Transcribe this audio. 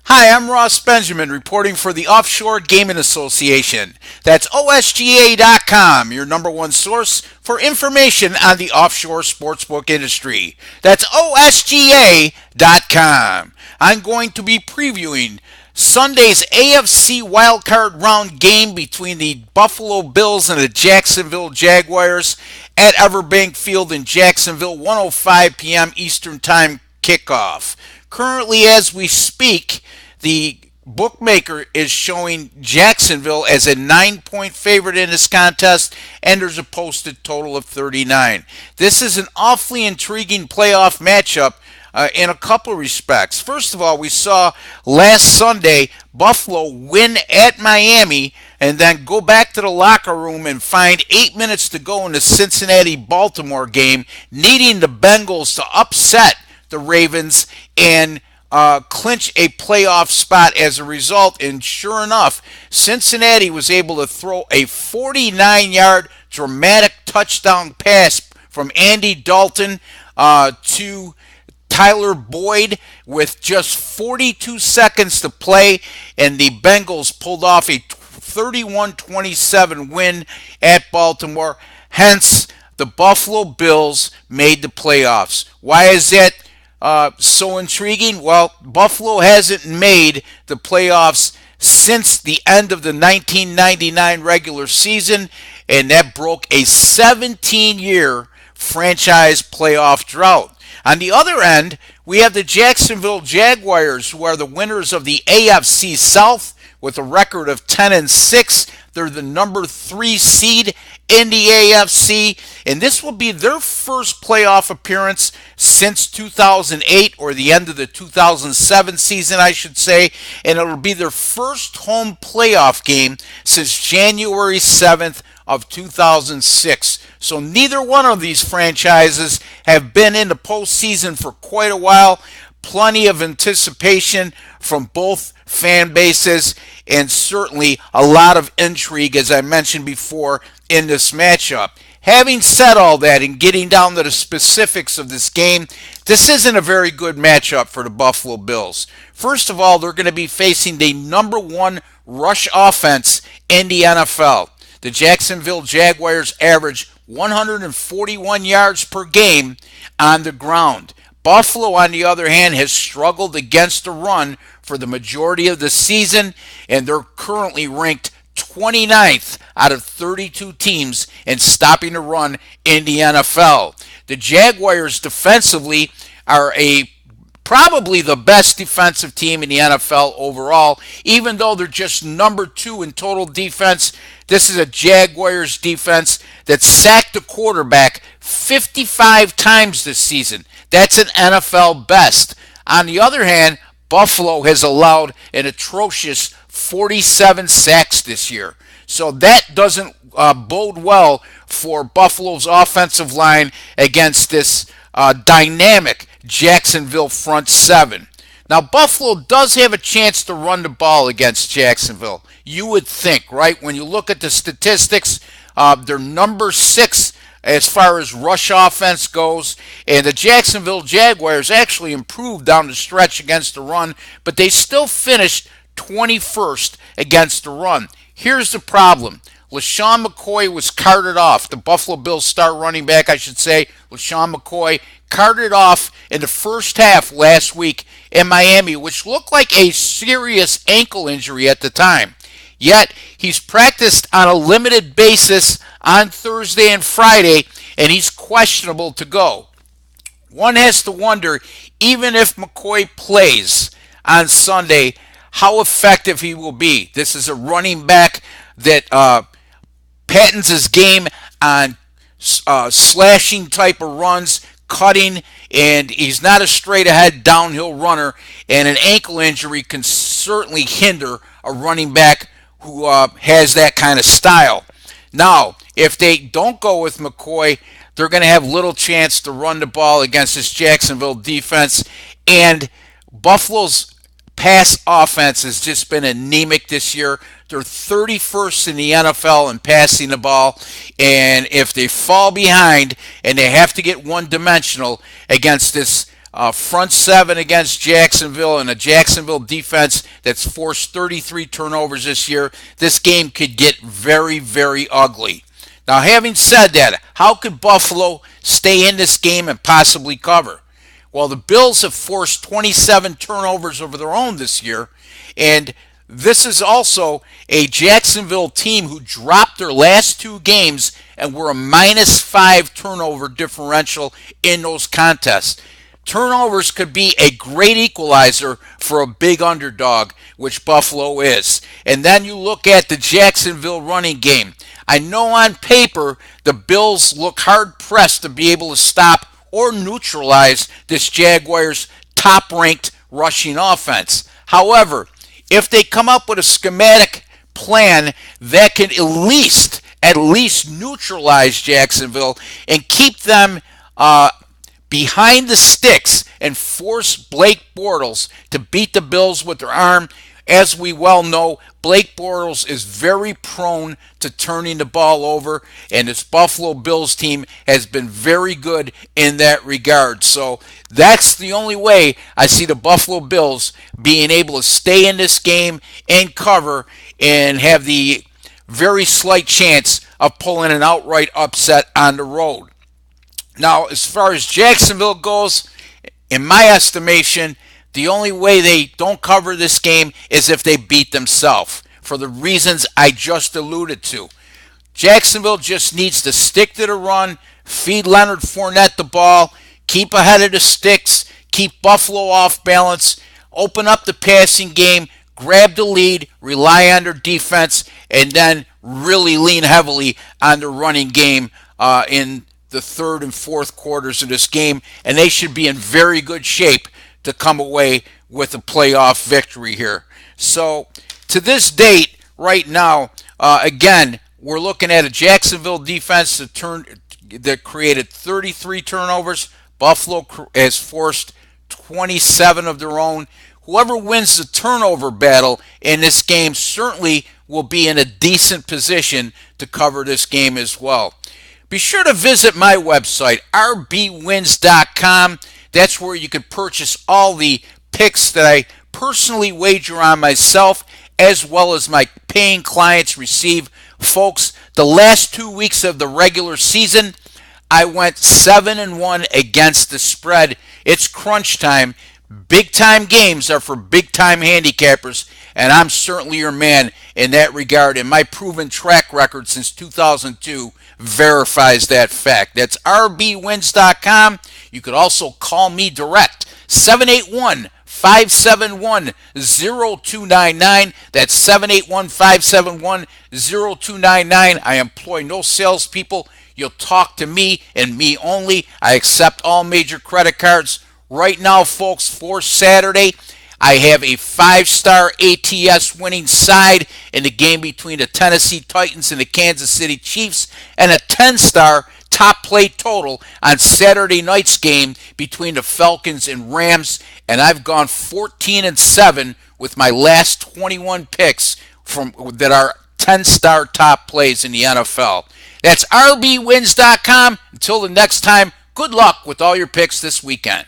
Hi, I'm Ross Benjamin reporting for the Offshore Gaming Association. That's OSGA.com, your number one source for information on the offshore sportsbook industry. That's OSGA.com. I'm going to be previewing Sunday's AFC wildcard round game between the Buffalo Bills and the Jacksonville Jaguars at Everbank Field in Jacksonville, 1:05 p.m. Eastern Time kickoff. Currently, as we speak, the bookmaker is showing Jacksonville as a 9-point favorite in this contest, and there's a posted total of 39. This is an awfully intriguing playoff matchup in a couple of respects. First of all, we saw last Sunday Buffalo win at Miami and then go back to the locker room and find 8 minutes to go in the Cincinnati-Baltimore game, needing the Bengals to upset the Ravens and clinch a playoff spot as a result. And sure enough, Cincinnati was able to throw a 49-yard dramatic touchdown pass from Andy Dalton to Tyler Boyd with just 42 seconds to play, and the Bengals pulled off a 31-27 win at Baltimore. Hence, the Buffalo Bills made the playoffs. Why is that so intriguing? Well, Buffalo hasn't made the playoffs since the end of the 1999 regular season, and that broke a 17-year franchise playoff drought. On the other end, we have the Jacksonville Jaguars, who are the winners of the AFC South with a record of 10-6. They're the number 3 seed in the AFC, and this will be their first playoff appearance since 2008, or the end of the 2007 season, I should say, and it'll be their first home playoff game since January 7th of 2006. So neither one of these franchises have been in the postseason for quite a while. Plenty of anticipation from both fan bases, and certainly a lot of intrigue, as I mentioned before, in this matchup. Having said all that and getting down to the specifics of this game, this isn't a very good matchup for the Buffalo Bills. First of all, they're going to be facing the number one rush offense in the NFL. The Jacksonville Jaguars average 141 yards per game on the ground. Buffalo, on the other hand, has struggled against the run for the majority of the season, and they're currently ranked 29th out of 32 teams in stopping the run in the NFL. The Jaguars defensively are probably the best defensive team in the NFL overall, even though they're just number 2 in total defense. This is a Jaguars defense that sacked the quarterback 55 times this season. That's an NFL best. On the other hand, Buffalo has allowed an atrocious 47 sacks this year. So that doesn't bode well for Buffalo's offensive line against this dynamic Jacksonville front seven. Now, Buffalo does have a chance to run the ball against Jacksonville. You would think, right? When you look at the statistics, they're number 6 as far as rush offense goes, and the Jacksonville Jaguars actually improved down the stretch against the run, but they still finished 21st against the run. Here's the problem. LaShawn McCoy was carted off. The Buffalo Bills star running back, I should say, LaShawn McCoy, carted off in the first half last week in Miami, which looked like a serious ankle injury at the time. Yet, he's practiced on a limited basis on Thursday and Friday, and he's questionable to go. One has to wonder, even if McCoy plays on Sunday, how effective he will be. This is a running back that patents his game on slashing type of runs, cutting, and he's not a straight ahead downhill runner, and an ankle injury can certainly hinder a running back who has that kind of style. Now, if they don't go with McCoy, they're going to have little chance to run the ball against this Jacksonville defense, and Buffalo's pass offense has just been anemic this year. They're 31st in the NFL in passing the ball, and if they fall behind and they have to get one-dimensional against this front seven against Jacksonville and a Jacksonville defense that's forced 33 turnovers this year, this game could get very, very ugly. Now, having said that, how could Buffalo stay in this game and possibly cover? Well, the Bills have forced 27 turnovers of their own this year, and this is also a Jacksonville team who dropped their last two games and were a -5 turnover differential in those contests. Turnovers could be a great equalizer for a big underdog, which Buffalo is. And then you look at the Jacksonville running game. I know on paper the Bills look hard-pressed to be able to stop or neutralize this Jaguars' top-ranked rushing offense. However, if they come up with a schematic plan that can at least neutralize Jacksonville and keep them behind the sticks and force Blake Bortles to beat the Bills with their arm. As we well know, Blake Bortles is very prone to turning the ball over, and this Buffalo Bills team has been very good in that regard. So that's the only way I see the Buffalo Bills being able to stay in this game and cover and have the very slight chance of pulling an outright upset on the road. Now, as far as Jacksonville goes, in my estimation, the only way they don't cover this game is if they beat themselves, for the reasons I just alluded to. Jacksonville just needs to stick to the run, feed Leonard Fournette the ball, keep ahead of the sticks, keep Buffalo off balance, open up the passing game, grab the lead, rely on their defense, and then really lean heavily on the running game in the third and fourth quarters of this game, and they should be in very good shape to come away with a playoff victory here. So to this date, right now, again, we're looking at a Jacksonville defense that created 33 turnovers. Buffalo has forced 27 of their own. Whoever wins the turnover battle in this game certainly will be in a decent position to cover this game as well. Be sure to visit my website, rbwins.com. That's where you can purchase all the picks that I personally wager on myself, as well as my paying clients receive. Folks, the last 2 weeks of the regular season, I went 7-1 against the spread. It's crunch time. Big-time games are for big-time handicappers, and I'm certainly your man in that regard, and my proven track record since 2002 verifies that fact. That's rbwins.com. You could also call me direct, 781-571-0299. That's 781-571-0299. I employ no salespeople. You'll talk to me and me only. I accept all major credit cards. Right now, folks, for Saturday, I have a 5-star ATS winning side in the game between the Tennessee Titans and the Kansas City Chiefs, and a 10-star top play total on Saturday night's game between the Falcons and Rams, and I've gone 14-7 with my last 21 picks that are 10-star top plays in the NFL. That's rbwins.com. Until the next time, good luck with all your picks this weekend.